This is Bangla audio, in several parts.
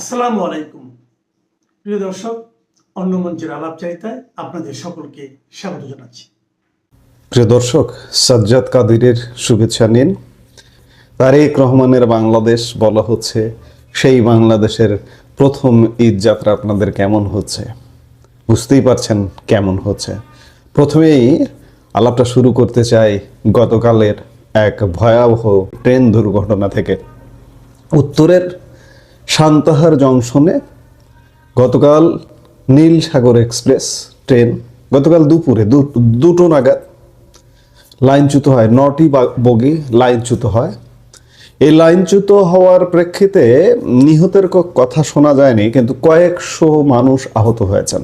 আসসালামু আলাইকুম প্রিয় দর্শক, অন্য মঞ্চের আলাপচারিতায় আপনাদের সকলকে স্বাগত জানাচ্ছি। প্রিয় দর্শক, সাজ্জাদ কাদিরের শুভেচ্ছা নিন। তারেক রহমানের বাংলাদেশ বলা হচ্ছে, সেই বাংলাদেশের প্রথম ঈদ যাত্রা আপনাদের কেমন হচ্ছে? বুঝতেই পারছেন কেমন হচ্ছে। প্রথমেই আলাপটা শুরু করতে চাই গতকালের এক ভয়াবহ ট্রেন দুর্ঘটনা থেকে। উত্তরের সান্তাহার জংশনে গতকাল নীল সাগর এক্সপ্রেস ট্রেন গতকাল দুপুরে দুটো নাগাদ লাইনচ্যুত হয়। 9টি বগি লাইনচ্যুত হয়। এই লাইনচ্যুত হওয়ার প্রেক্ষিতে নিহতের কথা শোনা যায়নি, কিন্তু কয়েকশো মানুষ আহত হয়েছেন।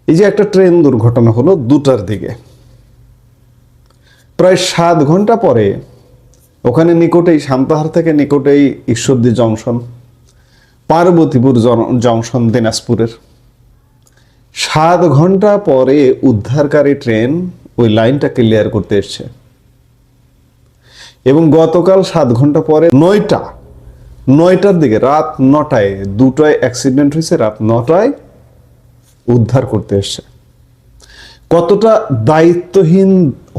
এই যে একটা ট্রেন দুর্ঘটনা হলো 2টার দিকে, প্রায় 7 ঘন্টা পরে ওখানে নিকটেই, সান্তাহার থেকে নিকটেই ঈশ্বরদী জংশন, পার্বতীপুর জংশন দিনাজপুরের, 7 ঘন্টা পরে উদ্ধারকারী ট্রেন ওই লাইনটা ক্লিয়ার করতে এসছে। এবং গতকাল 7 ঘন্টা পরে 9টার দিকে, রাত 9টায়, 2টায় অ্যাক্সিডেন্ট হয়েছে, রাত 9টায় উদ্ধার করতে এসছে। কতটা দায়িত্বহীন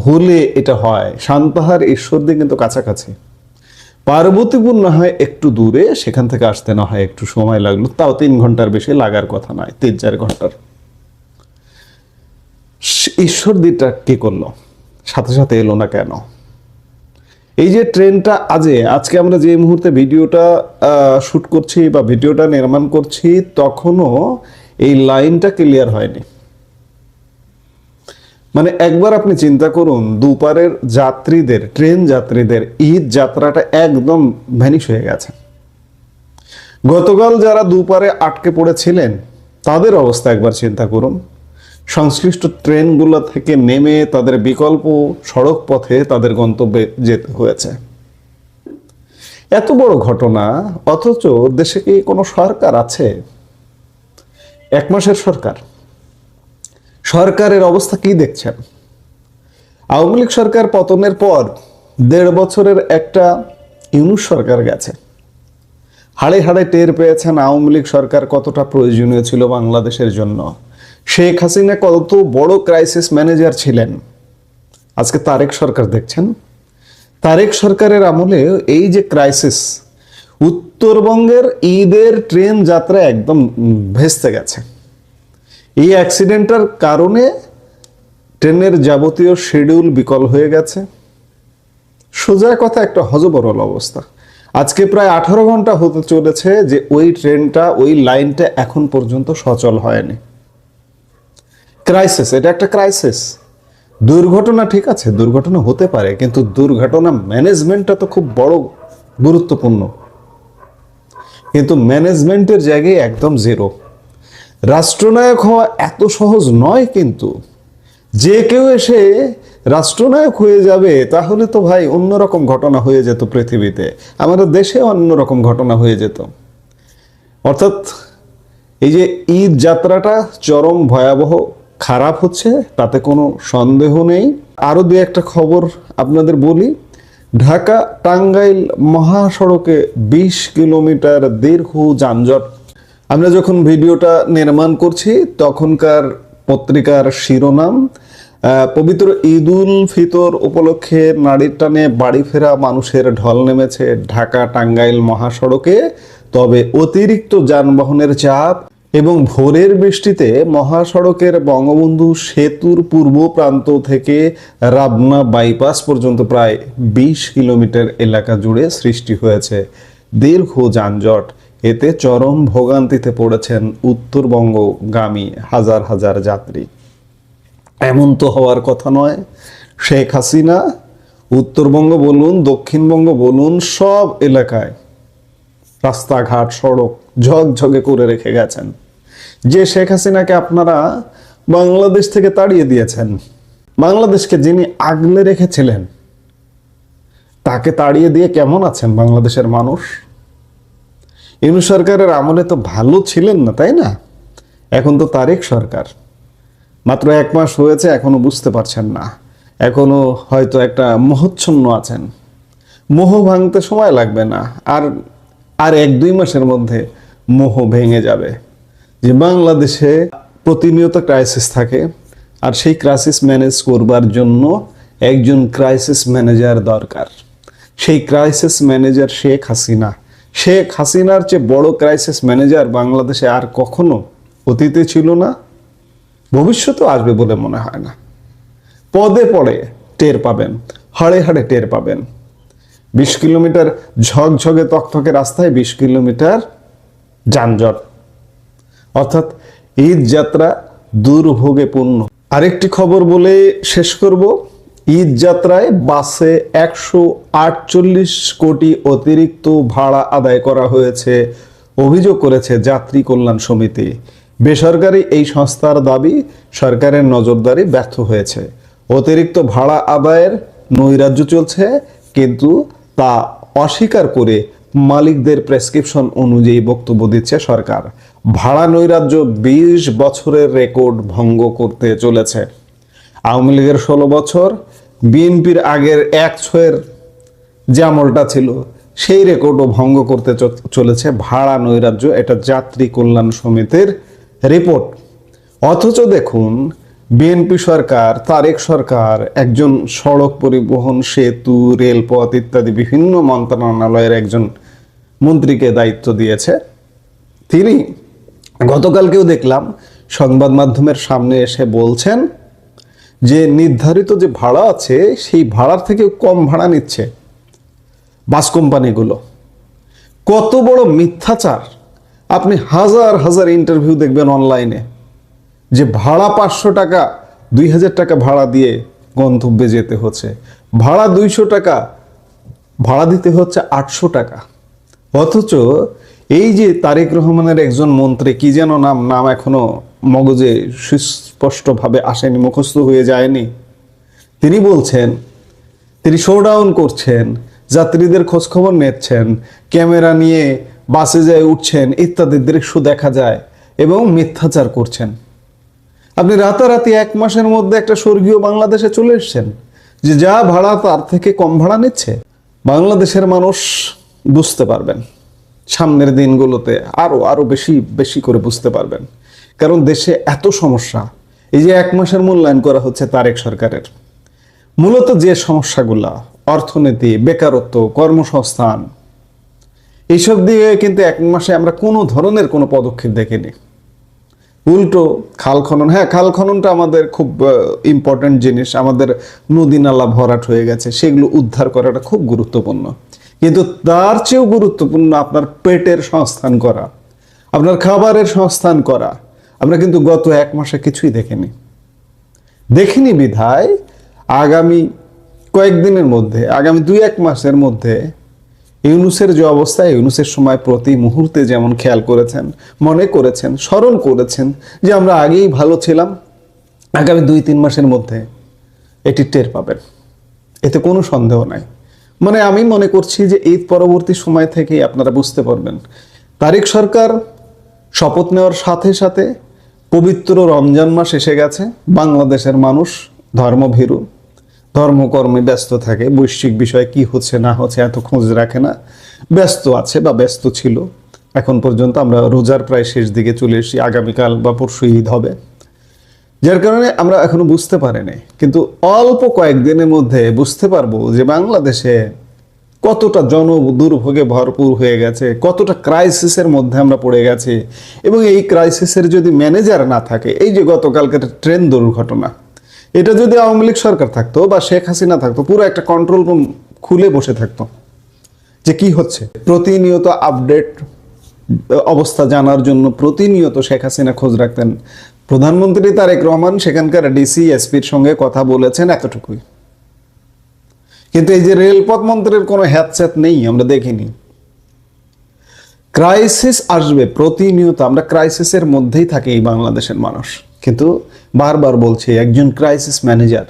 হলে এটা হয়? সান্তাহার ঈশ্বরদী কিন্তু কাছাকাছি, পার্বতীপুর না হয় একটু দূরে, সেখান থেকে আসতে না হয় একটু সময় লাগলো, তাও 3 ঘন্টার বেশি লাগার কথা নয়, 3-4 ঘন্টার। ঈশ্বরদীটা কি করলো? সাথে সাথে এলো না কেন? এই যে ট্রেনটা আজকে আমরা যে মুহূর্তে ভিডিওটা শুট করছি বা ভিডিওটা নির্মাণ করছি, তখনও এই লাইনটা ক্লিয়ার হয়নি। মানে একবার আপনি চিন্তা করুন, দুপারের যাত্রীদের, ট্রেন যাত্রীদের ঈদ যাত্রাটা একদম ভ্যানিশ হয়ে গেছে। গতকাল যারা দুপারে আটকে পড়েছিলেন তাদের অবস্থা একবার চিন্তা করুন। সংশ্লিষ্ট ট্রেনগুলো থেকে নেমে তাদের বিকল্প সড়ক পথে তাদের গন্তব্যে যেতে হয়েছে। এত বড় ঘটনা, অথচ দেশে কি কোনো সরকার আছে? 1 মাসের সরকার। সরকারের অবস্থা কি দেখছেন? আওয়ামী লীগ সরকার পতনের পর 1.5 বছরের একটা ইউনূস সরকার গেছে। হাড়ে হাড়ে টের পেয়েছেন আওয়ামী লীগ সরকার কতটা প্রয়োজনীয় ছিল বাংলাদেশের জন্য। শেখ হাসিনা কত বড় ক্রাইসিস ম্যানেজার ছিলেন। আজকে তারেক সরকার দেখছেন, তারেক সরকারের আমলে এই যে ক্রাইসিস, উত্তরবঙ্গের ঈদের ট্রেন যাত্রা একদম ভেস্তে গেছে। এই অ্যাক্সিডেন্টের কারণে ট্রেনের যাবতীয় শিডিউল বিকল হয়ে গেছে। সোজা কথা, একটা হযবরল অবস্থা। আজকে প্রায় 18 ঘন্টা হতে চলেছে যে ওই ট্রেনটা, ওই লাইনটা এখন পর্যন্ত সচল হয়নি। ক্রাইসিস, এটা একটা ক্রাইসিস। দুর্ঘটনা ঠিক আছে, দুর্ঘটনা হতে পারে, কিন্তু দুর্ঘটনা ম্যানেজমেন্টটা তো খুব বড় গুরুত্বপূর্ণ। কিন্তু ম্যানেজমেন্টের জায়গায় একদম জিরো। রাষ্ট্রনায়ক হওয়া এত সহজ নয়, কিন্তু যে কেউ এসে রাষ্ট্রনায়ক হয়ে যাবে তাহলে তো ভাই অন্যরকম ঘটনা হয়ে যেত পৃথিবীতে, আমাদের দেশে অন্যরকম ঘটনা হয়ে যেত। অর্থাৎ এই যে ঈদ যাত্রাটা চরম ভয়াবহ খারাপ হচ্ছে, তাতে কোনো সন্দেহ নেই। আরো 2-1টা খবর আপনাদের বলি। ঢাকা টাঙ্গাইল মহাসড়কে 20 কিলোমিটার দীর্ঘ যানজট। আমরা যখন ভিডিওটা নির্মাণ করছি তখনকার পত্রিকার শিরোনাম, পবিত্র ঈদ উল ফিতর উপলক্ষে নাড়ির টানে বাড়ি ফেরা মানুষের ঢল নেমেছে ঢাকা টাঙ্গাইল মহাসড়কে। তবে অতিরিক্ত যানবাহনের চাপ এবং ভোরের বৃষ্টিতে মহাসড়কের বঙ্গবন্ধু সেতুর পূর্ব প্রান্ত থেকে রাবনা বাইপাস পর্যন্ত প্রায় 20 কিলোমিটার এলাকা জুড়ে সৃষ্টি হয়েছে দীর্ঘ যানজট। এতে চরম ভোগান্তিতে পড়েছেন উত্তরবঙ্গগামী হাজার হাজার যাত্রী। এমন তো হওয়ার কথা নয়। শেখ হাসিনা উত্তরবঙ্গ বলুন, দক্ষিণবঙ্গ বলুন, সব এলাকায় রাস্তাঘাট সড়ক ঝকঝকে করে রেখে গেছেন। যে শেখ হাসিনাকে আপনারা বাংলাদেশ থেকে তাড়িয়ে দিয়েছেন, বাংলাদেশকে যিনি আগলে রেখেছিলেন, তাকে তাড়িয়ে দিয়ে কেমন আছেন বাংলাদেশের মানুষ? ইউনূস সরকারের আমলে তো ভালো ছিলেন না, তাই না? এখন তো তারেক সরকার, মাত্র 1 মাস হয়েছে, এখনো বুঝতে পারছেন না, এখনো হয়তো একটা মোহচ্ছন্ন আছেন। মোহ ভাঙতে সময় লাগবে না। আর আর 1-2 মাসের মধ্যে মোহ ভেঙে যাবে যে বাংলাদেশে প্রতিনিয়ত ক্রাইসিস থাকে, আর সেই ক্রাইসিস ম্যানেজ করবার জন্য একজন ক্রাইসিস ম্যানেজার দরকার। সেই ক্রাইসিস ম্যানেজার শেখ হাসিনা। শেখ হাসিনার চেয়ে বড় ক্রাইসিস ম্যানেজার বাংলাদেশে আর কখনো অতীতে ছিল না, ভবিষ্যতেও আসবে বলে মনে হয় না। পদে পদে টের পাবেন, হাড়ে হাড়ে টের পাবেন। 20 কিলোমিটার ঝকঝকে তকতকে রাস্তায় 20 কিলোমিটার যানজট, অর্থাৎ ঈদ যাত্রা দুর্ভোগে পূর্ণ। আরেকটি খবর বলে শেষ করব। ঈদ যাত্রায় বাসে 148 কোটি অতিরিক্ত ভাড়া আদায় করা হয়েছে, অভিযোগ করেছে যাত্রী কল্যাণ সমিতি। বেসরকারি এই সংস্থার দাবি, সরকারের নজরদারি ব্যর্থ হয়েছে। অতিরিক্ত ভাড়া আদায়ের নৈরাজ্য চলছে, কিন্তু তা অস্বীকার করে মালিকদের প্রেসক্রিপশন অনুযায়ী বক্তব্য দিচ্ছে সরকার। ভাড়া নৈরাজ্য 20 বছরের রেকর্ড ভঙ্গ করতে চলেছে। আওয়ামী লীগের 16 বছর, বিএনপির আগের 1/6 যে আমলটা ছিল সেই রেকর্ডও ভঙ্গ করতে চলেছে ভাড়া নৈরাজ্য। এটা যাত্রী কল্যাণ সমিতির রিপোর্ট। অথচ দেখুন, বিএনপি সরকার, তারেক সরকার একজন সড়ক পরিবহন, সেতু, রেলপথ ইত্যাদি বিভিন্ন মন্ত্রণালয়ের একজন মন্ত্রীকে দায়িত্ব দিয়েছে। তিনি গতকালকেও দেখলাম সংবাদ মাধ্যমের সামনে এসে বলছেন যে নির্ধারিত যে ভাড়া আছে সেই ভাড়ার থেকে কম ভাড়া নিচ্ছে বাস কোম্পানিগুলো। কত বড় মিথ্যাচার! আপনি হাজার হাজার ইন্টারভিউ দেখবেন অনলাইনে যে ভাড়া 500 টাকা, 2000 টাকা ভাড়া দিয়ে গন্তব্যে যেতে হচ্ছে, ভাড়া 200 টাকা, ভাড়া দিতে হচ্ছে 800 টাকা। অথচ এই যে তারেক রহমানের একজন মন্ত্রী, কি যেন নাম এখনো মগজে সুস্পষ্টভাবে আসেনি, মুখস্থ হয়ে যায়নি, তিনি বলছেন, তিনি শোডাউন করছেন, যাত্রীদের খোঁজখবর নিচ্ছেন, ক্যামেরা নিয়ে বাসে যায় উঠছেন ইত্যাদি দৃশ্য দেখা যায় এবং মিথ্যাচার করছেন। আপনি রাতারাতি 1 মাসের মধ্যে একটা স্বর্গীয় বাংলাদেশে চলে এসেছেন যে যা ভাড়া তার থেকে কম ভাড়া নিচ্ছে। বাংলাদেশের মানুষ বুঝতে পারবেন, সামনের দিনগুলোতে আরো বেশি বেশি করে বুঝতে পারবেন। কারণ দেশে এত সমস্যা, এই যে 1 মাসের মূল্যায়ন করা হচ্ছে তারেক সরকারের, মূলত যে সমস্যাগুলা অর্থনীতি, বেকারত্ব, কর্মসংস্থান, এইসব দিয়ে কিন্তু 1 মাসে আমরা কোনো ধরনের কোনো পদক্ষেপ দেখিনি। উল্টো খাল খনন, হ্যাঁ খাল খননটা আমাদের খুব ইম্পর্টেন্ট জিনিস, আমাদের নদী নালা ভরাট হয়ে গেছে, সেগুলো উদ্ধার করাটা খুব গুরুত্বপূর্ণ। কিন্তু তার চেয়েও গুরুত্বপূর্ণ আপনার পেটের সংস্থান করা, আপনার খাবারের সংস্থান করা। আমরা কিন্তু গত 1 মাসে কিছুই দেখিনি বিধায় আগামী কয়েকদিনের মধ্যে, আগামী 2-1 মাসের মধ্যে ইউনূসের যে অবস্থা, ইউনূসের সময় প্রতি মুহূর্তে যেমন খেয়াল করেছেন, মনে করেছেন, স্মরণ করেছেন যে আমরা আগেই ভালো ছিলাম, আগামী 2-3 মাসের মধ্যে এটি টের পাবেন, এতে কোনো সন্দেহ নাই। মানে আমি মনে করছি যে ঈদ পরবর্তী সময় থেকেই আপনারা বুঝতে পারবেন। তারেক সরকার শপথ নেওয়ার সাথে সাথে পবিত্র রমজান মাস এসে গেছে। বাংলাদেশের মানুষ ধর্মভীরু, ধর্মকর্মে ব্যস্ত থাকে, বৈশ্বিক বিষয়ে কি হচ্ছে না হচ্ছে এত খোঁজ রাখে না, ব্যস্ত আছে বা ব্যস্ত ছিল। এখন পর্যন্ত আমরা রোজার প্রায় শেষ দিকে চলে এসেছি, আগামীকাল বা পরশু ঈদ হবে, যার কারণে আমরা এখনো বুঝতে পারিনি। কিন্তু অল্প কয়েকদিনের মধ্যে বুঝতে পারবো যে বাংলাদেশে কতটা দুর্ভোগে ভরপুর হয়ে গেছে, কতটা ক্রাইসিসের মধ্যে আমরা পড়ে গেছি। এবং এই ক্রাইসিসের যদি ম্যানেজার না থাকে, এই যে গতকালকের ট্রেন দুর্ঘটনা, এটা যদি আওয়ামী লীগ সরকার থাকতো বা শেখ হাসিনা থাকতো, পুরো একটা কন্ট্রোল রুম খুলে বসে থাকতো যে কি হচ্ছে, প্রতিনিয়ত আপডেট অবস্থা জানার জন্য প্রতিনিয়ত শেখ হাসিনা খোঁজ রাখতেন। প্রধানমন্ত্রী তারেক রহমান সেখানকার ডিসি এসপির সঙ্গে কথা বলেছেন, এতটুকুই। কিন্তু এই যে রেলপথ মন্ত্রীর কোনো হ্যাতস্যাত নেই, আমরা দেখিনি। ক্রাইসিস আসবে প্রতিনিয়ত, আমরা ক্রাইসিসের মধ্যেই থাকি এই বাংলাদেশের মানুষ। কিন্তু বারবার বলছি, একজন ক্রাইসিস ম্যানেজার,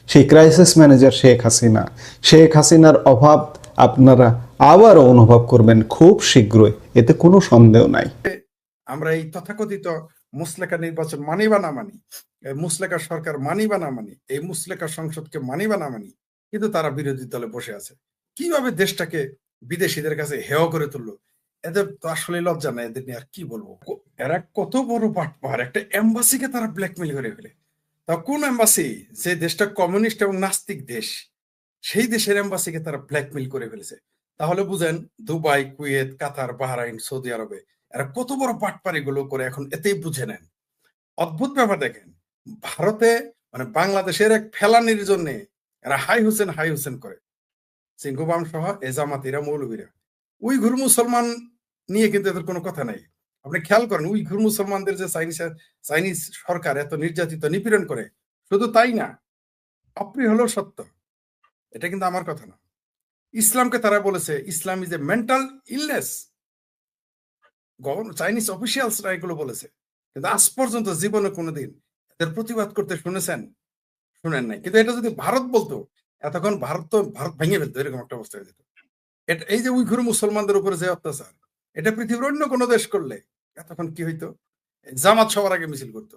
সেই ক্রাইসিস ম্যানেজার শেখ হাসিনা। শেখ হাসিনার অভাব আপনারা আবারও অনুভব করবেন খুব শীঘ্রই, এতে কোনো সন্দেহ নাই। আমরা এই তথাকথিত মুসলেকা নির্বাচন মানি বা না মানি, মুসলেকা সরকার মানি বা না মানি, এই মুসলেকা সংসদকে মানি বা না মানি, কিন্তু তারা বিরোধী দলে বসে আছে। কিভাবে দেশটাকে বিদেশিদের কাছে হেয় করে তুললো, এদের তো আসলে লজ্জা নাই, এদের নিয়ে আর কি বলবো। এরা কত বড় বাটপার, একটা এম্বাসিকে তারা ব্ল্যাকমেল করে ফেলে। তা কোন এম্বাসি? যে দেশটা কমিউনিস্ট এবং নাস্তিক দেশ, সেই দেশের এম্বাসিকে তারা ব্ল্যাকমেল করে ফেলেছে। তাহলে বুঝেন দুবাই, কুয়েত, কাতার, বাহরাইন, সৌদি আরবে এরা কত বড় বাটপারি গুলো করে, এখন এতেই বুঝে নেন। অদ্ভুত ব্যাপার দেখেন, ভারতে মানে বাংলাদেশের এক ফেলানির জন্য এরা হাই হুসেন করে, সিংহবাম সহ এজামাতিরা, মৌলবীরা। উইঘুর মুসলমান নিয়ে কিন্তু এদের কোনো কথা নাই। আপনি খেয়াল করেন, উইঘুর মুসলমানদের যে চাইনিজ সরকার এত নির্যাতিত নিপীড়ন করে, শুধু তাই না, অপ্রিয় হলেও সত্য, এটা কিন্তু আমার কথা না। ইসলামকে তারা বলেছে Islam is a mental illness, Chinese অফিসিয়ালসরা এগুলো বলেছে। কিন্তু আজ পর্যন্ত জীবনে কোনোদিন এদের প্রতিবাদ করতে শুনেছেন? শুনেন নাই। কিন্তু এটা যদি ভারত বলতো, এতক্ষণ ভারত ভেঙে ফেলতো, এরকম একটা অবস্থা হয়ে যেত। এই যে উইঘুর মুসলমানদের উপরে যে অত্যাচার, এটা পৃথিবীর অন্য কোনো দেশ করলে এতক্ষণ কি হইতো? জামাত সবার আগে মিছিল করতো,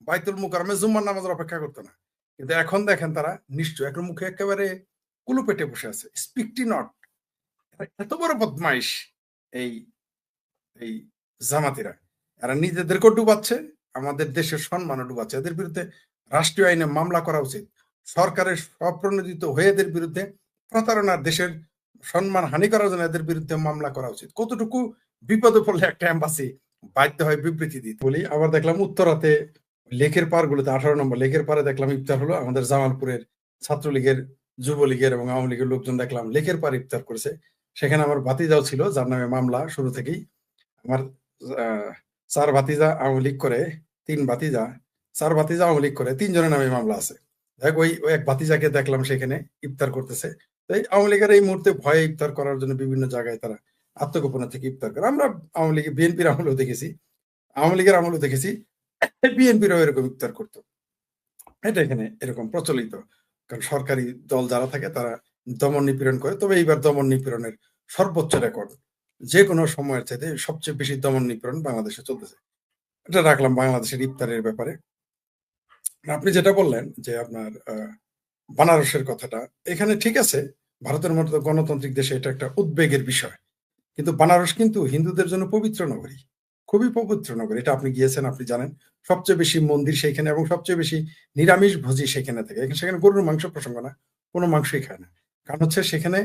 বাইতুল মুকাররমে জুম্মার নামাজের অপেক্ষা করতো না। কিন্তু এখন দেখেন তারা নিশ্চয় একটা মুখে একেবারে কুলু পেটে বসে আছে, স্পিকটি নট। এত বড় বদমাইশ এই এই জামাতিরা, এরা নিজেদেরকেও ডুবাচ্ছে, আমাদের দেশের সম্মানও ডুবাচ্ছে। এদের বিরুদ্ধে রাষ্ট্রীয় আইনে মামলা করা উচিত। সরকারের স্বপ্রণোদিত হয়ে এদের বিরুদ্ধে প্রতারণার, দেশের সম্মান হানি করার জন্য এদের বিরুদ্ধে মামলা করা উচিত। কতটুকু বিপদে পড়লে একটা এম্বাসি বাধ্য হয় বিবৃতি দিতে। বলি আবার দেখলাম উত্তরাতে লেকের পার গুলোতে, 18 নম্বর লেকের পারে দেখলাম ইফতার হলো। আমাদের জামালপুরের ছাত্রলীগের, যুবলীগের এবং আওয়ামী লীগের লোকজন দেখলাম লেকের পার ইফতার করেছে। সেখানে আমার ভাতিজাও ছিল, যার নামে মামলা শুরু থেকেই। আমার 4 ভাতিজা আওয়ামী লীগ করে, 3 ভাতিজা, 4 ভাতিজা আওয়ামী লীগ করে, 3 জনের নামে মামলা আছে। দেখ ওই এক ভাতিজাকে দেখলাম সেখানে ইফতার করতেছে। তাই আওয়ামী লীগের এই মুহূর্তে ভয়ে ইফতার করার জন্য বিভিন্ন জায়গায় তারা আত্মগোপনে থেকে ইফতার করে। আমরা আওয়ামী লীগ, বিএনপির আমলেও দেখেছি, আওয়ামী লীগের আমলেও দেখেছি, বিএনপিরও এরকম ইফতার করতো। এটা এখানে এরকম প্রচলিত, কারণ সরকারি দল যারা থাকে তারা দমন নিপীড়ন করে। তবে এইবার দমন নিপীড়নের সর্বোচ্চ রেকর্ড, যে কোনো সময়ের চাইতে সবচেয়ে বেশি দমন নিপীড়ন বাংলাদেশে চলতেছে। এটা রাখলাম বাংলাদেশের ইফতারের ব্যাপারে। আপনি যেটা বললেন যে আপনার বানারসের কথাটা, এখানে ঠিক আছে, ভারতের মতো গণতান্ত্রিক দেশে এটা একটা উদ্বেগের বিষয়। কিন্তু বানারস কিন্তু হিন্দুদের জন্য পবিত্র নগরী, খুবই পবিত্র নগরী। এটা আপনি গিয়েছেন, আপনি জানেন। সবচেয়ে বেশি মন্দির সেইখানে এবং সবচেয়ে বেশি নিরামিষ ভোজী সেখানে থাকে। সেখানে গরুর মাংস প্রসঙ্গ না, কোনো মাংসই খায় না। কারণ হচ্ছে সেখানে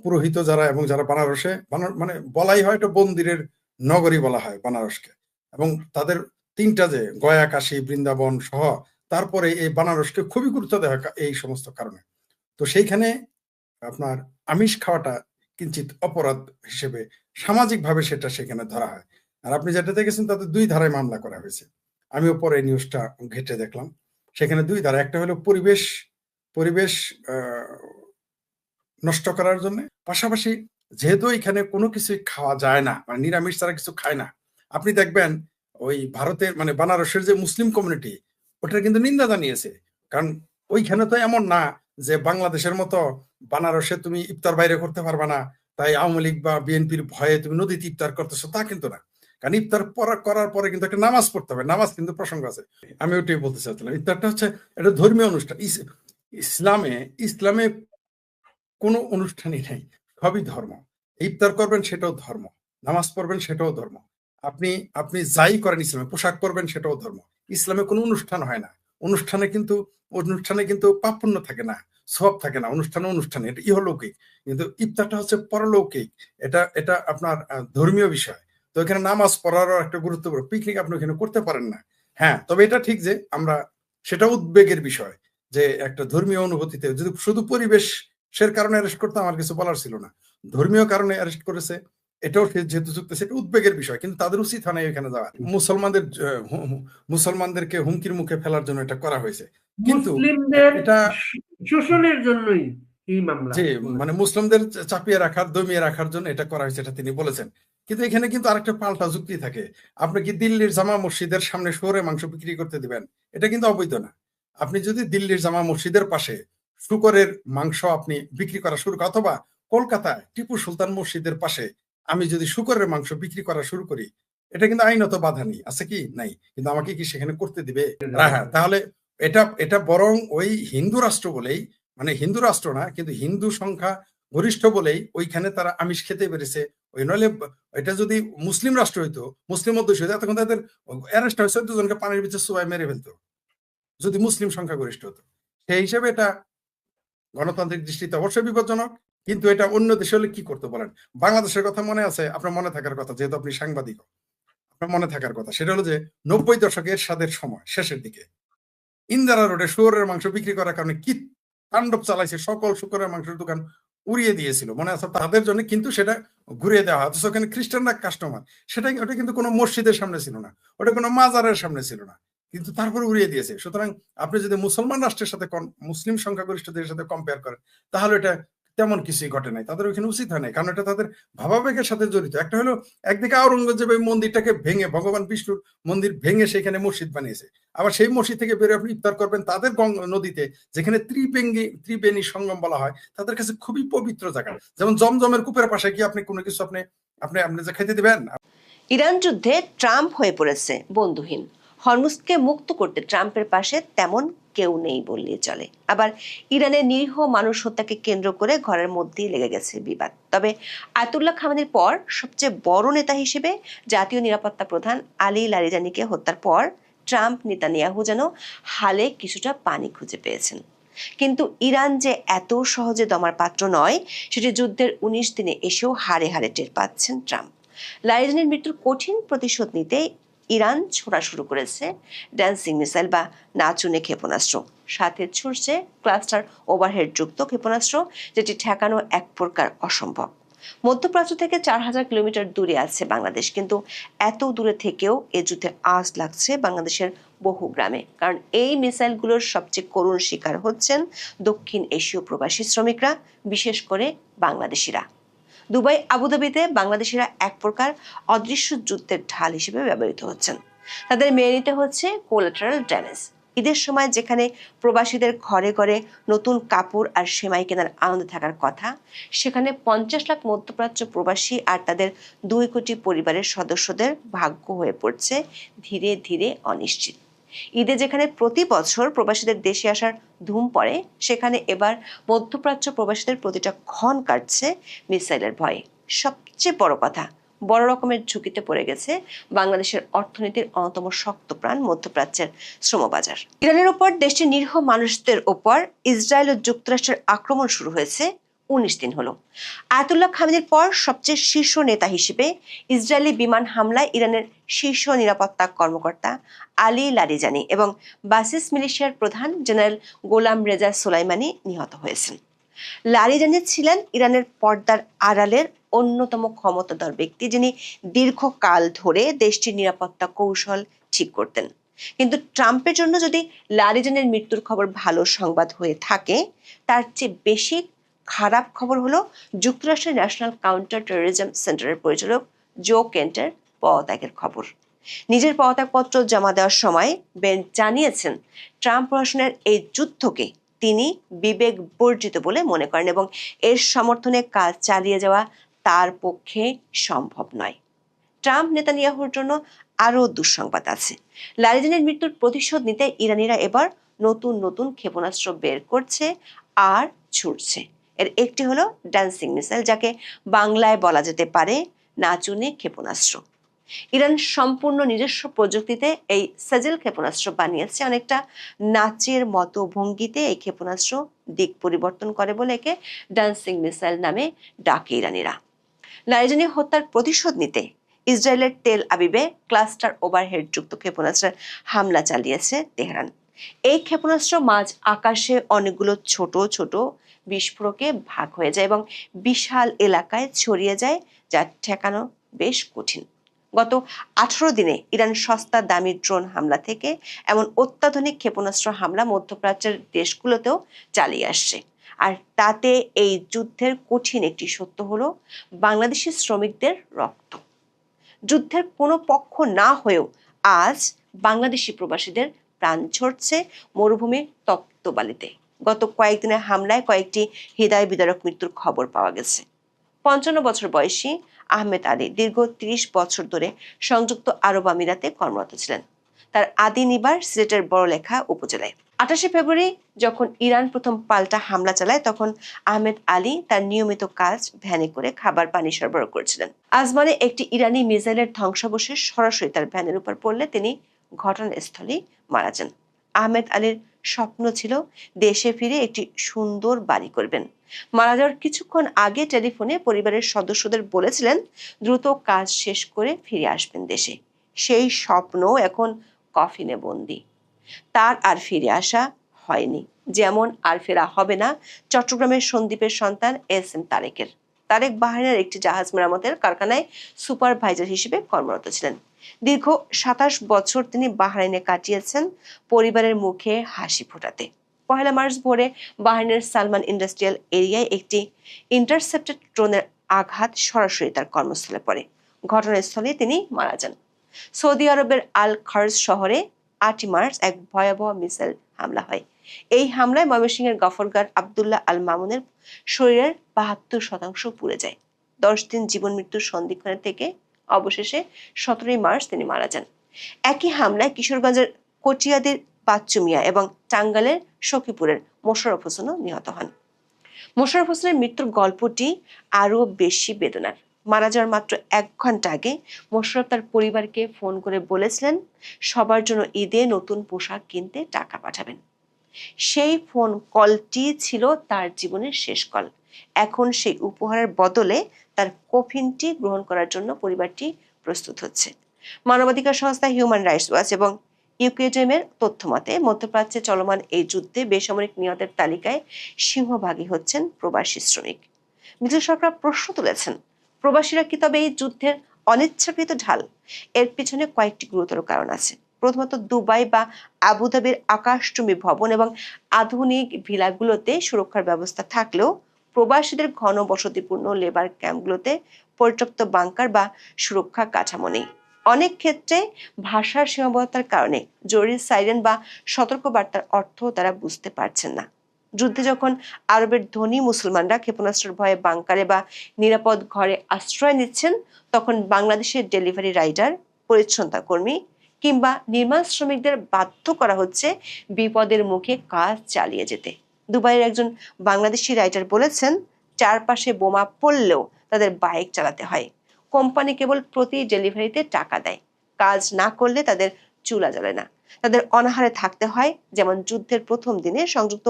পুরোহিত যারা এবং যারা বানারসে, মানে বলাই হয় এটা মন্দিরের নগরী বলা হয় বানারসকে। এবং তাদের 3টা যে গয়া, কাশী, বৃন্দাবন সহ, তারপরে এই বানারসকে খুবই গুরুত্ব দেওয়া হয় এই সমস্ত কারণে। তো সেইখানে আপনার আমিষ খাওয়াটা কিঞ্চিত অপরাধ হিসেবে সামাজিকভাবে সেটা সেখানে ধরা হয়। আর আপনি যেটা দেখেছেন তাতে 2 ধারায় মামলা করা হয়েছে। আমিও পরে নিউজটা ঘেটে দেখলাম, সেখানে 2 ধারা। একটা হলো পরিবেশ নষ্ট করার জন্য, পাশাপাশি যেহেতু এখানে কোনো কিছুই খাওয়া যায় না, মানে নিরামিষ ছাড়া কিছু খায় না। আপনি দেখবেন ওই ভারতের মানে বানারসের যে মুসলিম কমিউনিটি, ওটার কিন্তু নিন্দা জানিয়েছে। কারণ ওইখানে তো এমন না যে বাংলাদেশের মতো বানারসে তুমি ইফতার বাইরে করতে পারবা না, তাই আওয়ামী লীগ বা বিএনপির ভয়ে তুমি নদীতে ইফতার করতেছো, তা কিন্তু না। কারণ ইফতার করার পরে কিন্তু একটা নামাজ পড়তে হবে, নামাজ কিন্তু প্রসঙ্গ আছে। আমি ওটাই বলতে চাচ্ছিলাম, ইফতারটা হচ্ছে একটা ধর্মীয় অনুষ্ঠান। ইসলামে কোনো অনুষ্ঠানই নেই, সবই ধর্ম। ইফতার করবেন সেটাও ধর্ম, নামাজ পড়বেন সেটাও ধর্ম, আপনি আপনি যাই করেন ইসলামে, পোশাক পরবেন সেটাও ধর্ম। ইসলামে কোনো অনুষ্ঠান হয় না। অনুষ্ঠানে কিন্তু পাপ পুণ্য থাকে না, সওয়াব থাকে না। অনুষ্ঠানে এটা ইহলৌকিক, কিন্তু ইফতারটা হচ্ছে পরলৌকিক। এটা আপনার ধর্মীয় বিষয়। তো এখানে নামাজ পড়ারও একটা গুরুত্বপূর্ণ। পিকনিক আপনি এখানে করতে পারেন না। হ্যাঁ, তবে এটা ঠিক যে আমরা, সেটা উদ্বেগের বিষয় যে একটা ধর্মীয় অনুভূতিতে যদি শুধু পরিবেশের কারণে অ্যারেস্ট করতে আমার কিছু বলার ছিল না, ধর্মীয় কারণে অ্যারেস্ট করেছে, এটাও যেহেতু যুক্ত, সেটা উদ্বেগের বিষয়। কিন্তু তাদের উচিত হয় না এখানে যাওয়া। মুসলমানদেরকে হুমকির মুখে ফেলার জন্য এটা করা হয়েছে। কিন্তু মুসলিমদের এটা শোষণের জন্যই এই মামলা, যে মানে মুসলিমদের চাপিয়ে রাখার, দমিয়ে রাখার জন্য এটা করা হয়েছে, এটা তিনি বলেছেন। কিন্তু এখানে কিন্তু আরেকটা পাল্টা যুক্তি থাকে। আপনি কি দিল্লির জামা মসজিদের সামনে শুয়োরের মাংস বিক্রি করতে দিবেন? এটা কিন্তু অবৈধ না। আপনি যদি দিল্লির জামা মসজিদের পাশে শুকরের মাংস আপনি বিক্রি করা শুরু করেন, অথবা কলকাতায় টিপু সুলতান মসজিদের পাশে আমি যদি শুকরের মাংস বিক্রি করা শুরু করি, এটা কিন্তু আইনত বাধা নেই, আছে কি? নাই। কিন্তু আমাকে কি সেখানে করতে দিবে? হ্যাঁ, তাহলে এটা বরং ওই হিন্দু রাষ্ট্র বলেই, মানে হিন্দু রাষ্ট্র না কিন্তু হিন্দু সংখ্যা গরিষ্ঠ বলেই ওইখানে তারা আমিষ খেতে পেরেছে, ওই নইলে এটা যদি মুসলিম রাষ্ট্র হইতো, মুসলিম অধ্যক্ষ হইতো, তখন তাদের অ্যারেস্ট হয় 14 জনকে পানির ভিতরে চুবাই মেরে ফেলতো, যদি মুসলিম সংখ্যাগরিষ্ঠ হতো। সেই হিসেবে এটা গণতান্ত্রিক দৃষ্টিতে অবশ্যই বিপজ্জনক। কিন্তু এটা অন্য দেশে হলে কি করতে বলেন? বাংলাদেশের কথা মনে আছে? আপনার মনে থাকার কথা, যেহেতু আপনি সাংবাদিক, আপনার মনে থাকার কথা, সেটা হলো যে 90 দশকের এরশাদের সময় শেষের দিকে ইন্দিরা রোডে শুয়োরের মাংস বিক্রি করার কারণে কি তাণ্ডব চালাইছে, সকল শুকরের মাংসের দোকান উড়িয়ে দিয়েছিল, মনে আছে তাদের জন্য। কিন্তু সেটা ঘুরিয়ে দেওয়া হয়, অথচ ওখানে খ্রিস্টানরা কাস্টমার। ওটা কিন্তু কোনো মসজিদের সামনে ছিল না, ওটা কোনো মাজারের সামনে ছিল না, কিন্তু তারপরে উড়িয়ে দিয়েছে। সুতরাং আপনি যদি মুসলমান রাষ্ট্রের সাথে মুসলিম সংখ্যাগরিষ্ঠদের সাথে কম্পেয়ার করেন, তাহলে এটা তেমন কিছুই ঘটে নাই, তাদের ওইখানে উচিত হয় নাই, কারণ এটা তাদের ভাবাবেগের সাথে জড়িত। একটা হলো একদিকে আওরঙ্গজেব এই মন্দিরটাকে ভেঙে, ভগবান বিষ্ণুর মন্দির ভেঙে সেখানে মসজিদ বানিয়েছে, আবার সেই মসজিদ থেকে বেরোয় আপনি ইফতার করবেন তাদের নদীতে, যেখানে ত্রিবেণী সঙ্গম বলা হয়, তাদের কাছে খুবই পবিত্র জায়গা। যেমন জমজমের কূপের পাশে কি আপনি কোনো কিছু আপনি যে খেতে দিবেন? ইরান যুদ্ধে ট্রাম্প হয়ে পড়েছে বন্ধুহীন। হরমুজকে মুক্ত করতে ট্রাম্পের পাশে তেমন কেউ নেই বললেই চলে। আবার ইরানের নিরীহ মানুষ হত্যাকে কেন্দ্র করে ঘরের মধ্যেই লেগে গেছে বিবাদ। তবে আয়াতুল্লাহ খামেনির পর সবচেয়ে বড় নেতা হিসেবে জাতীয় নিরাপত্তা প্রধান আলী লারিজানিকে হত্যার পর ট্রাম্প নেতানিয়াহু যেন হালে কিছুটা পানি খুঁজে পেয়েছেন। কিন্তু ইরান যে এত সহজে দমার পাত্র নয়, সেটি যুদ্ধের 19 দিনে এসেও হাড়ে হাড়ে টের পাচ্ছেন ট্রাম্প। লারিজানির মৃত্যুর কঠিন প্রতিশোধ নিতে ইরান ছোড়া শুরু করেছে ড্যান্সিং মিসাইল বা নাচুনে ক্ষেপণাস্ত্র, সাথে ছুটছে ক্লাস্টার ওভারহেড যুক্ত ক্ষেপণাস্ত্র, যেটি ঠেকানো এক প্রকার অসম্ভব। মধ্যপ্রাচ্য থেকে 4000 কিলোমিটার দূরে আছে বাংলাদেশ, কিন্তু এত দূরে থেকেও এ যুদ্ধে আঁচ লাগছে বাংলাদেশের বহু গ্রামে। কারণ এই মিসাইলগুলোর সবচেয়ে করুণ শিকার হচ্ছেন দক্ষিণ এশীয় প্রবাসী শ্রমিকরা, বিশেষ করে বাংলাদেশিরা। দুবাই, আবুধাবিতে বাংলাদেশিরা এক প্রকার অদৃশ্য যুদ্ধের ঢাল হিসেবে ব্যবহৃত হচ্ছেন। তাদের মেনে নিতে হচ্ছে কোলাটারাল ড্যামেজ। ঈদের সময় যেখানে প্রবাসীদের ঘরে ঘরে নতুন কাপড় আর সেমাই কেনার আনন্দ থাকার কথা, সেখানে 50 লাখ মধ্যপ্রাচ্য প্রবাসী আর তাদের 2 কোটি পরিবারের সদস্যদের ভাগ্য হয়ে পড়ছে ধীরে ধীরে অনিশ্চিত। ঈদে যেখানে প্রতি বছর প্রবাসীদের দেশে আসার ধুম পড়ে, সেখানে এবার মধ্যপ্রাচ্য প্রবাসীদের প্রতিটা ক্ষণ কাটছে মিসাইলের ভয়ে। সবচেয়ে বড় কথা, বড় রকমের ঝুঁকিতে পড়ে গেছে বাংলাদেশের অর্থনীতির অন্যতম শক্তপ্রাণ মধ্যপ্রাচ্যের শ্রমবাজার। ইরানের ওপর দেশটির নিরীহ মানুষদের ওপর ইসরায়েল ও যুক্তরাষ্ট্রের আক্রমণ শুরু হয়েছে 19 দিন হলো। আয়াতুল্লাহ খামেনির পর সবচেয়ে শীর্ষ নেতা হিসেবে ইসরায়েলি বিমান হামলায় ইরানের শীর্ষ নিরাপত্তা কর্মকর্তা আলী লারিজানি এবং বাসিস মিলিশিয়ার প্রধান জেনারেল গোলাম রেজা সোলাইমানি নিহত হয়েছেন। লারিজানি ছিলেন ইরানের পর্দার আড়ালের অন্যতম ক্ষমতাধর ব্যক্তি, যিনি দীর্ঘকাল ধরে দেশটির নিরাপত্তা কৌশল ঠিক করতেন। কিন্তু ট্রাম্পের জন্য যদি লারিজানির মৃত্যুর খবর ভালো সংবাদ হয়ে থাকে, তার চেয়ে বেশি খারাপ খবর হলো যুক্তরাষ্ট্রের ন্যাশনাল কাউন্টার টেরোরিজম সেন্টারের পরিচালক জো কেন্টের পদত্যাগের খবর। নিজের পদত্যাগপত্র জমা দেওয়ার সময় বেন জানিয়েছেন ট্রাম্প প্রশাসনের এই যুদ্ধকে তিনি বিবেক বর্জিত বলে মনে করেন এবং এর সমর্থনে কাজ চালিয়ে যাওয়া তার পক্ষে সম্ভব নয়। ট্রাম্প নেতানিয়াহুর জন্য আরও দুঃসংবাদ আছে। লারিজানির মৃত্যুর প্রতিশোধ নিতে ইরানিরা এবার নতুন নতুন ক্ষেপণাস্ত্র বের করছে আর ছুটছে। এর একটি হলো ড্যান্সিং মিসাইল, যাকে বাংলায় বলা যেতে পারে নাচুনে ক্ষেপণাস্ত্র। ইরান সম্পূর্ণ নিজস্ব প্রযুক্তিতে এই সাজেল ক্ষেপণাস্ত্র বানিয়েছে। অনেকটা নাচের মতো ভঙ্গিতে এই ক্ষেপণাস্ত্র দিক পরিবর্তন করে বলে একে ড্যান্সিং মিসাইল নামে ডাকে ইরানিরা। লারিজানি হত্যার প্রতিশোধ নিতে ইসরায়েলের তেল আবিবে ক্লাস্টার ওভারহেড যুক্ত ক্ষেপণাস্ত্রের হামলা চালিয়েছে তেহরান। এই ক্ষেপণাস্ত্র মাঝ আকাশে অনেকগুলো ছোট ছোট বিস্ফোরকে ভাগ হয়ে যায় এবং বিশাল এলাকায় ছড়িয়ে যায়, যা ঠেকানো বেশ কঠিন। গত 18 দিনে ইরান সস্তা দামি ড্রোন হামলা থেকে এমন অত্যাধুনিক ক্ষেপণাস্ত্র হামলা মধ্যপ্রাচ্যের দেশগুলোতেও চালিয়ে আসছে। আর তাতে এই যুদ্ধের কঠিন একটি সত্য হলো বাংলাদেশি শ্রমিকদের রক্ত। যুদ্ধের কোনো পক্ষ না হয়েও আজ বাংলাদেশি প্রবাসীদের প্রাণ ঝরছে মরুভূমির তপ্তবালিতে। গত কয়েকদিনের হামলায় কয়েকটি হৃদয় বিদারক মৃত্যুর খবর পাওয়া গেছে। 55 বছর বয়সী আহমেদ আলী দীর্ঘ 30 বছর ধরে সংযুক্ত আরব আমিরাতে কর্মরত ছিলেন। তার আদি নিবাস সিলেটের বড়লেখা উপজেলায়। 28 ফেব্রুয়ারি যখন ইরান প্রথম পাল্টা হামলা চালায়, তখন আহমেদ আলী তার নিয়মিত কাজ ভ্যানে করে খাবার পানি সরবরাহ করেছিলেন। আজমানে একটি ইরানি মিসাইলের ধ্বংসাবশেষ সরাসরি তার ভ্যানের উপর পড়লে তিনি ঘটনাস্থলেই মারা যান। আহমেদ আলীর স্বপ্ন ছিল দেশে ফিরে একটি সুন্দর বাড়ি করবেন। মারা যাওয়ার কিছুক্ষণ আগে টেলিফোনে পরিবারের সদস্যদের বলেছিলেন দ্রুত কাজ শেষ করে ফিরে আসবেন দেশে। সেই স্বপ্ন এখন কফিনে বন্দি। তার আর ফিরে আসা হয়নি, যেমন আর ফেরা হবে না চট্টগ্রামের সন্দ্বীপের সন্তান এস.এম. তারেকের। তারেক বাহরাইনের একটি জাহাজ মেরামতের কারখানায় সুপারভাইজার হিসেবে কর্মরত ছিলেন। দীর্ঘ 27 বছর তিনি বাহরাইনে কাটিয়েছেন পরিবারের মুখে হাসি ফোটাতে। 1 মার্চ ভোরে বাহরাইনের সালমান ইন্ডাস্ট্রিয়াল এরিয়ায় একটি ইন্টারসেপ্টেড ড্রোনের আঘাত সরাসরি তার কর্মস্থলে পড়ে। ঘটনাস্থলে তিনি মারা যান। সৌদি আরবের আল খার্জ শহরে 8 মার্চ এক ভয়াবহ মিসাইল হামলা হয়। এই হামলায় ময়মনসিংহের গফরগাঁর আব্দুল্লাহ আল মামুনের শরীরের 72% পুড়ে যায়। 10 দিন জীবন মৃত্যুর সন্ধিক্ষণে থেকে অবশেষে 17 মার্চ তিনি মারা যান। একই হামলায় কিশোরগঞ্জের কটিয়াদের বাচ্চু মিয়া এবং টাঙ্গাইলের সখীপুরের মোশাররফ হোসেনও নিহত হন। মোশাররফ হোসেনের মৃত্যুর গল্পটি আরো বেশি বেদনার। মারা যাওয়ার মাত্র 1 ঘন্টা আগে মোশাররফ তার পরিবারকে ফোন করে বলেছিলেন সবার জন্য ঈদে নতুন পোশাক কিনতে টাকা পাঠাবেন। সেই ফোন কলটি ছিল তার জীবনের শেষ কল। এখন সেই উপহারের বদলে তার কফিনটি গ্রহণ করার জন্য পরিবারটি প্রস্তুত হচ্ছে। মানবাধিকার সংস্থা হিউম্যান রাইটস ওয়াচ এবং ইউকেডিএমের তথ্য মতে মধ্যপ্রাচ্যে চলমান এই যুদ্ধে বেসামরিক নিহতের তালিকায় সিংহভাগই হচ্ছেন প্রবাসী শ্রমিক। বিশ্লেষকরা প্রশ্ন তুলেছেন, প্রবাসীরা কি তবে এই যুদ্ধের অনিচ্ছাকৃত ঢাল? এর পিছনে কয়েকটি গুরুতর কারণ আছে। প্রথমত, দুবাই বা আবুধাবির আকাশচুম্বী ভবন এবং আধুনিক ভিলাগুলোতে সুরক্ষার ব্যবস্থা থাকলেও প্রবাসীদের ঘন বসতিপূর্ণ লেবার ক্যাম্পগুলোতে পর্যাপ্ত বাংকার বা সুরক্ষা কাঠামো নেই। অনেক ক্ষেত্রে ভাষার সীমাবদ্ধতার কারণে জরুরি সাইরেন বা সতর্কবার্তার অর্থ তারা বুঝতে পারছেন না। যুদ্ধে যখন আরবের ধনী মুসলমানরা ক্ষেপণাস্ত্রের ভয়ে বাংকারে বা নিরাপদ ঘরে আশ্রয় নিচ্ছেন, তখন বাংলাদেশের ডেলিভারি রাইডার, পরিচ্ছন্নতা কর্মী কিংবা নির্মাণ শ্রমিকদের বাধ্য করা হচ্ছে বিপদের মুখে কাজ চালিয়ে যেতে। দুবাইয়ের একজন বাংলাদেশি রাইডার বলেছেন, চারপাশে বোমা পড়লেও তাদের বাইক চালাতে হয়। কোম্পানি কেবল প্রতি ডেলিভারিতে টাকা দেয়, কাজ না করলে তাদের চুলা জ্বলে না। তাদের অনাহারে থাকতে হয়। যেমন যুদ্ধের প্রথম দিনে সংযুক্ত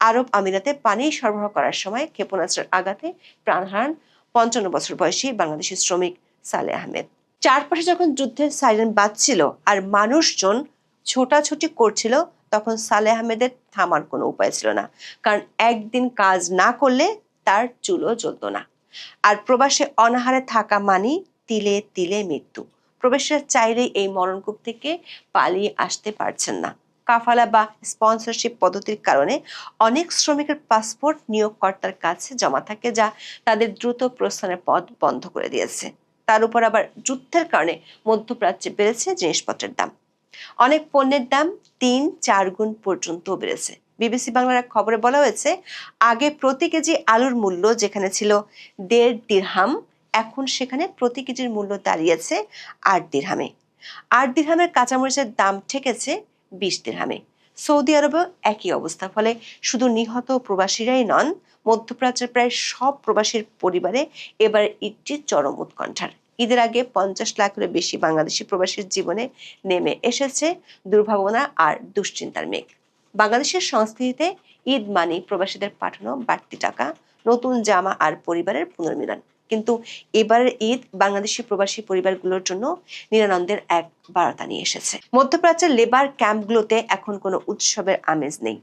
আরব আমিরাতে পানি সরবরাহ করার সময় ক্ষেপণাস্ত্রের আঘাতে প্রাণ হারান 55 বছর বয়সী বাংলাদেশি শ্রমিক সালে আহমেদ। চারপাশে যখন যুদ্ধের সাইরেন বাজছিল আর মানুষজন ছোটাছুটি করছিল, তখন সালে আহমেদের থামার কোনো উপায় ছিল না, কারণ একদিন কাজ না করলে তার চুলও জ্বলতো না। আর প্রবাসে অনাহারে থাকা মানে তিলে তিলে মৃত্যু। প্রবাসীরা চাইলেই এই মরণকূপ থেকে পালিয়ে আসতে পারছেন না। কাফালা বা স্পন্সরশিপ পদ্ধতির কারণে অনেক শ্রমিকের পাসপোর্ট নিয়োগকর্তার কাছে জমা থাকে, যা তাদের দ্রুত প্রস্থানের পথ বন্ধ করে দিয়েছে। তার উপর আবার যুদ্ধের কারণে মধ্যপ্রাচ্যে বেড়েছে জিনিসপত্রের দাম। অনেক পণ্যের দাম 3-4 গুণ পর্যন্ত বেড়েছে। বিবিসি বাংলার এক খবরে বলা হয়েছে, আগে প্রতি কেজি আলুর মূল্য যেখানে ছিল 1.5 দিরহাম, এখন সেখানে প্রতি কেজির মূল্য দাঁড়িয়েছে 8 দিরহামে। 8 দিরহামের কাঁচামরিচের দাম ঠেকেছে 20 দিরহামে। সৌদি আরবেও একই অবস্থা। ফলে শুধু নিহত প্রবাসীরাই নন, মধ্যপ্রাচ্যের প্রায় সব প্রবাসীর পরিবারে এবার ঈদটি চরম উৎকণ্ঠার। ঈদের আগে 50 লাখেরও বেশি বাংলাদেশি প্রবাসীর জীবনে নেমে এসেছে দুর্ভাবনা আর দুশ্চিন্তার মেঘ। বাংলাদেশের সংস্কৃতিতে ঈদ মানে প্রবাসীদের পাঠানো বাড়তি টাকা, নতুন জামা আর পরিবারের পুনর্মিলন। কিন্তু এবারের ঈদ বাংলাদেশি প্রবাসী পরিবারগুলোর জন্য নিরানন্দের এক বার্তা নিয়ে এসেছে। মধ্যপ্রাচ্যের লেবার ক্যাম্পগুলোতে এখন কোনো উৎসবের আমেজ নেই।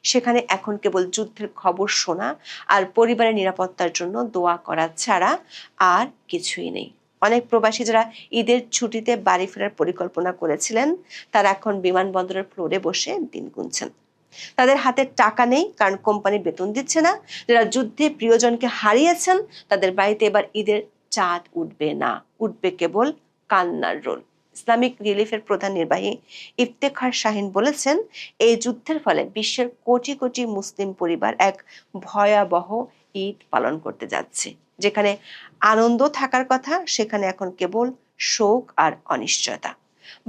সেখানে এখন কেবল যুদ্ধের খবর শোনা আর পরিবারের নিরাপত্তার জন্য দোয়া করা ছাড়া আর কিছুই নেই। অনেক প্রবাসী যারা ঈদের ছুটিতে বাড়ি ফেরার পরিকল্পনা করেছিলেন, তারা এখন বিমানবন্দরের ফ্লোরে বসে দিন গুনছেন। তাদের হাতে টাকা নেই, কারণ কোম্পানি বেতন দিচ্ছে না। যারা যুদ্ধে প্রিয়জনকে হারিয়েছেন, তাদের বাড়িতে এবার ঈদের চাঁদ উঠবে না, উঠবে কেবল কান্নার রোল। ইসলামিক রিলিফের প্রধান নির্বাহী ইফতেখার শাহিন বলেছেন, এই যুদ্ধের ফলে বিশ্বের কোটি কোটি মুসলিম পরিবার এক ভয়াবহ ঈদ পালন করতে যাচ্ছে। যেখানে আনন্দ থাকার কথা, সেখানে এখন কেবল শোক আর অনিশ্চয়তা।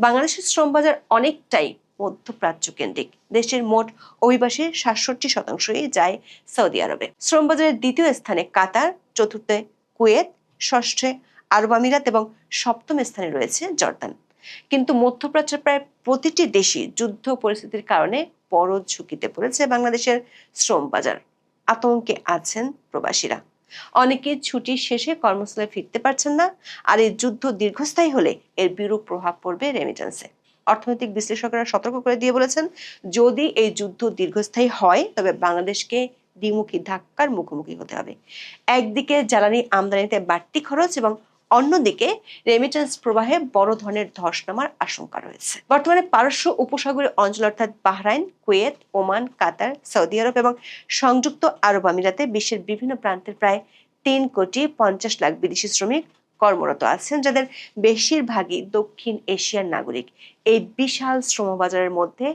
বাংলাদেশের শ্রমবাজার অনেকটাই মধ্যপ্রাচ্য কেন্দ্রিক। দেশের মোট অভিবাসীর ৬৭% যায় সৌদি আরবে। শ্রমবাজারের দ্বিতীয় স্থানে কাতার, চতুর্থে কুয়েত, ষষ্ঠে আরব আমিরাত এবং সপ্তম স্থানে রয়েছে জর্দান। কিন্তু মধ্যপ্রাচ্যের প্রায় প্রতিটি দেশই যুদ্ধ পরিস্থিতির কারণে বড় ঝুঁকিতে পড়েছে বাংলাদেশের শ্রম বাজার। আতঙ্কে আছেন প্রবাসীরা। অনেকে ছুটি শেষে কর্মস্থলে ফিরতে পারছেন না, আর এই যুদ্ধ দীর্ঘস্থায়ী হলে এর বিরূপ প্রভাব পড়বে রেমিটেন্সে। অর্থনৈতিক বিশ্লেষকরা সতর্ক করে দিয়ে বলেছেন, যদি এই যুদ্ধ দীর্ঘস্থায়ী হয় তবে বাংলাদেশকে দ্বিমুখী ধাক্কার মুখোমুখি হতে হবে। একদিকে জ্বালানি আমদানিতে বাড়তি খরচ এবং অন্যদিকে রেমিটেন্স প্রবাহে বড় ধরনের ধস নামার আশঙ্কা রয়েছে। বর্তমানে পারস্য উপসাগরীয় অঞ্চল অর্থাৎ বাহরাইন, কুয়েত, ওমান, কাতার, সৌদি আরব এবং সংযুক্ত আরব আমিরাতে বিশ্বের বিভিন্ন প্রান্তের প্রায় 3,50,00,000 বিদেশি শ্রমিক কর্মরত আছেন, যাদের বেশিরভাগই দক্ষিণ এশিয়ার নাগরিক। এই বিশাল শ্রমবাজারের মধ্যে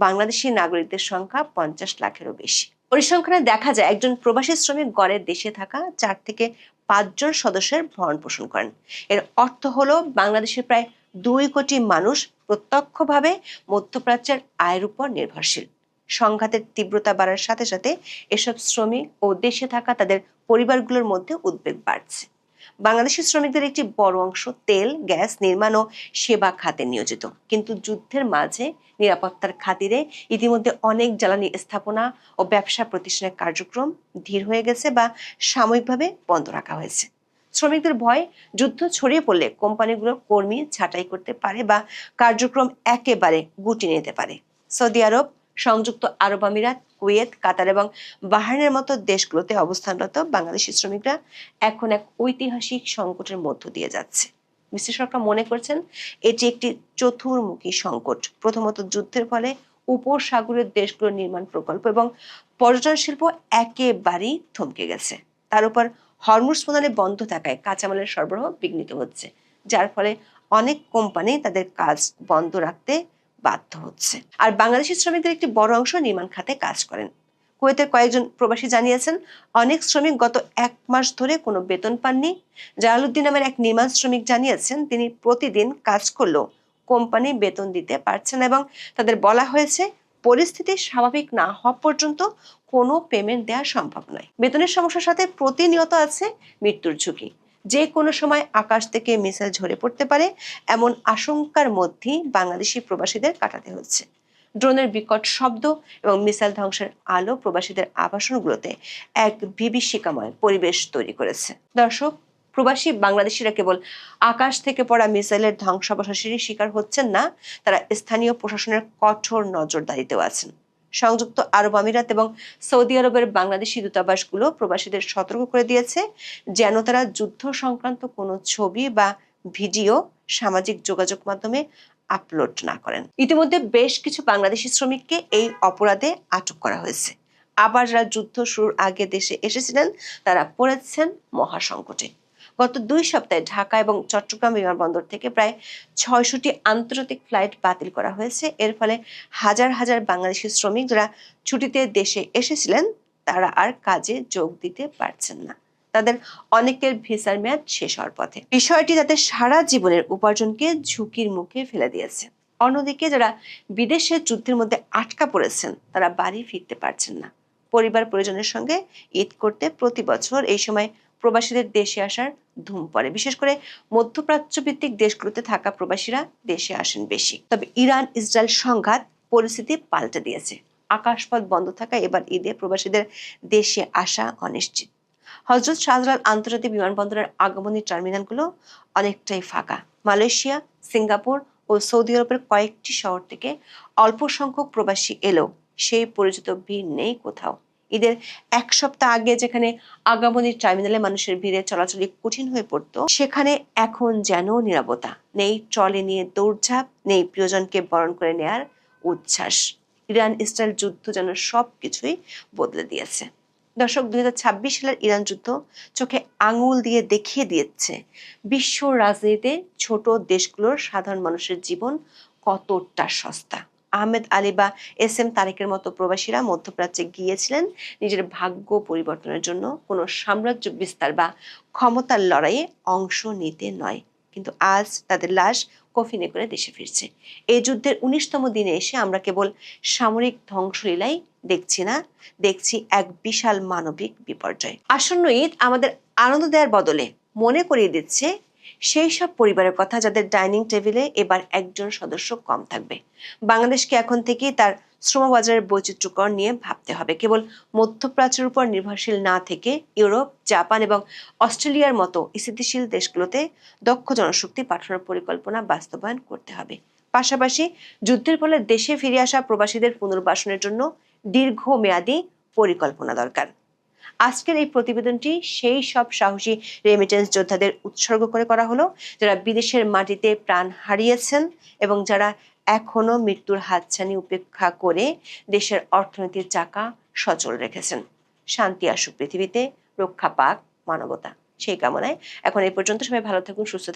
বাংলাদেশি নাগরিকদের সংখ্যা 50 লাখেরও বেশি। পরিসংখ্যানে দেখা যায় একজন প্রবাসী শ্রমিক গড়ে দেশে থাকা 4 থেকে 5 জন সদস্যের ভরণ পোষণ করেন। এর অর্থ হলো বাংলাদেশের প্রায় 2 কোটি মানুষ প্রত্যক্ষভাবে মধ্যপ্রাচ্যের আয়ের উপর নির্ভরশীল। সংঘাতের তীব্রতা বাড়ার সাথে সাথে এসব শ্রমিক ও দেশে থাকা তাদের পরিবারগুলোর মধ্যে উদ্বেগ বাড়ছে। বাংলাদেশি শ্রমিকদের একটি বড় অংশ তেল, গ্যাস, নির্মাণ ও সেবা খাতে নিয়োজিত, কিন্তু যুদ্ধের মাঝে নিরাপত্তার খাতিরে ইতিমধ্যে অনেক জ্বালানি স্থাপনা ও ব্যবসা প্রতিষ্ঠানের কার্যক্রম ধীর হয়ে গেছে বা সাময়িকভাবে বন্ধ রাখা হয়েছে। শ্রমিকদের ভয়, যুদ্ধ ছড়িয়ে পড়লে কোম্পানিগুলো কর্মী ছাঁটাই করতে পারে বা কার্যক্রম একেবারে গুটিয়ে নিতে পারে। সৌদি আরব, সংযুক্ত আরব আমিরাত, কুয়েত, কাতার এবং বাহরাইনের মতো দেশগুলোতে অবস্থানরত বাংলাদেশি শ্রমিকরা এখন এক ঐতিহাসিক সংকটের মধ্য দিয়ে যাচ্ছে। বিশ্লেষকরা মনে করছেন এটি একটি চতুর্মুখী সংকট। প্রথমত, যুদ্ধের ফলে উপসাগরীয় দেশগুলোর নির্মাণ প্রকল্প এবং পর্যটন শিল্প একেবারেই থমকে গেছে। তার উপর হরমুজ প্রণালী বন্ধ থাকায় কাঁচামালের সরবরাহ বিঘ্নিত হচ্ছে, যার ফলে অনেক কোম্পানি তাদের কাজ বন্ধ রাখতে বাধ্য হচ্ছে। আর বাংলাদেশি শ্রমিকদের একটি বড় অংশ নির্মাণ খাতে কাজ করেন। কুয়েতের কয়েকজন প্রবাসী জানিয়েছেন, অনেক শ্রমিক গত 1 মাস ধরে কোনো বেতন পাননি। জালালউদ্দিন নামের এক নির্মাণ শ্রমিক জানিয়েছেন, তিনি প্রতিদিন কাজ করলেও কোম্পানি বেতন দিতে পারছে না এবং তাদের বলা হয়েছে পরিস্থিতি স্বাভাবিক না হওয়া পর্যন্ত কোনো পেমেন্ট দেওয়া সম্ভব নয়। বেতনের সমস্যার সাথে প্রতিনিয়ত আছে মৃত্যুর ঝুঁকি। যে কোনো সময় আকাশ থেকে মিসাইল ঝরে পড়তে পারে, এমন আশঙ্কার মধ্যেই বাংলাদেশি প্রবাসীদের কাটাতে হচ্ছে। ড্রোনের বিকট শব্দ এবং মিসাইল ধ্বংসের আলো প্রবাসীদের আবাসনগুলোতে এক বিভীষিকাময় পরিবেশ তৈরি করেছে। দর্শক, প্রবাসী বাংলাদেশিরা কেবল আকাশ থেকে পড়া মিসাইলের ধ্বংসাবশেষেরই শিকার হচ্ছেন না, তারা স্থানীয় প্রশাসনের কঠোর নজরদারিতেও আছেন। সংযুক্ত আরব আমিরাত এবং সৌদি আরবের বাংলাদেশি দূতাবাসগুলো প্রবাসীদের সতর্ক করে দিয়েছে যেন তারা যুদ্ধ সংক্রান্ত কোনো ছবি বা ভিডিও সামাজিক যোগাযোগ মাধ্যমে আপলোড না করেন। ইতিমধ্যে বেশ কিছু বাংলাদেশি শ্রমিককে এই অপরাধে আটক করা হয়েছে। আবার যারা যুদ্ধ শুরুর আগে দেশে এসেছিলেন তারা পড়েছেন মহাসংকটে। গত 2 সপ্তাহে ঢাকা এবং চট্টগ্রাম বিমানবন্দর থেকে প্রায় 600টি আন্তর্জাতিক ফ্লাইট বাতিল করা হয়েছে। এর ফলে হাজার হাজার বাংলাদেশি শ্রমিক যারা ছুটিতে দেশে এসেছিলেন তারা আর কাজে যোগ দিতে পারছেন না। তাদের অনেকের ভিসার মেয়াদ শেষ হওয়ার পথে। বিষয়টি তাদের সারা জীবনের উপার্জনকে ঝুঁকির মুখে ফেলে দিয়েছে। অন্যদিকে যারা বিদেশে যুদ্ধের মধ্যে আটকা পড়েছেন তারা বাড়ি ফিরতে পারছেন না। পরিবার পরিজনের সঙ্গে ঈদ করতে প্রতি বছর এই সময় প্রবাসীদের দেশে আসার ধুম পড়ে। বিশেষ করে মধ্যপ্রাচ্য ভিত্তিক দেশগুলোতে থাকা প্রবাসীরা দেশে আসেন বেশি। তবে ইরান ইসরায়েল সংঘাত পরিস্থিতি পাল্টে দিয়েছে। আকাশপথ বন্ধ থাকায় এবার ঈদে প্রবাসীদের দেশে আসা অনিশ্চিত। হযরত শাহজালাল আন্তর্জাতিক বিমানবন্দরের আগমনী টার্মিনালগুলো অনেকটাই ফাঁকা। মালয়েশিয়া, সিঙ্গাপুর ও সৌদি আরবের কয়েকটি শহর থেকে অল্প সংখ্যক প্রবাসী এলেও সেই পরিচিত ভিড় নেই কোথাও। ঈদের 1 সপ্তাহ আগে যেখানে আগমনী টার্মিনালে মানুষের ভিড়ে চলাচলি কঠিন হয়ে পড়তো, সেখানে এখন যেন নীরবতা। নেই ট্রলি নিয়ে দৌড়ঝাঁপ, নেই প্রিয়জনকে বরণ করে নেয়ার উচ্ছ্বাস। ইরান ইসরায়েল যুদ্ধ যেন সবকিছুই বদলে দিয়েছে। দর্শক, 2026 সালের ইরান যুদ্ধ চোখে আঙুল দিয়ে দেখিয়ে দিয়েছে বিশ্ব রাজনীতিতে ছোট দেশগুলোর সাধারণ মানুষের জীবন কতটা সস্তা। আহমেদ আলী বা এস.এম. তারেকের মতো প্রবাসীরা মধ্যপ্রাচ্যে গিয়েছিলেন নিজের ভাগ্য পরিবর্তনের জন্য, কোনো সাম্রাজ্য বিস্তার বা ক্ষমতার লড়াইয়ে অংশ নিতে নয়। কিন্তু আজ তাদের লাশ কফিনে করে দেশে ফিরছে। এই যুদ্ধের 19তম দিনে এসে আমরা কেবল সামরিক ধ্বংসলীলাই দেখছি না, দেখছি এক বিশাল মানবিক বিপর্যয়। আসন্ন ঈদ আমাদের আনন্দ দেওয়ার বদলে মনে করিয়ে দিচ্ছে সেই সব পরিবারের কথা যাদের ডাইনিং টেবিলে এবার একজন সদস্য কম থাকবে। বাংলাদেশকে এখন থেকেই তার শ্রমবাজারের বৈচিত্র্যকর নিয়ে ভাবতে হবে। কেবল মধ্যপ্রাচ্যের উপর নির্ভরশীল না থেকে ইউরোপ, জাপান এবং অস্ট্রেলিয়ার মতো স্থিতিশীল দেশগুলোতে দক্ষ জনশক্তি পাঠানোর পরিকল্পনা বাস্তবায়ন করতে হবে। পাশাপাশি যুদ্ধের ফলে দেশে ফিরে আসা প্রবাসীদের পুনর্বাসনের জন্য দীর্ঘমেয়াদী পরিকল্পনা দরকার। আজকের এই প্রতিবেদনটি সেই সব সাহসী রেমিটেন্স যোদ্ধাদের উৎসর্গ করে করা হলো যারা বিদেশের মাটিতে প্রাণ হারিয়েছেন এবং যারা এখনো মৃত্যুর হাতছানি উপেক্ষা করে দেশের অর্থনীতির চাকা সচল রেখেছেন। শান্তি আসুক পৃথিবীতে, রক্ষা পাক মানবতা, সেই কামনায় এখন এই পর্যন্ত। সবাই ভালো থাকুন, সুস্থ থাকুন।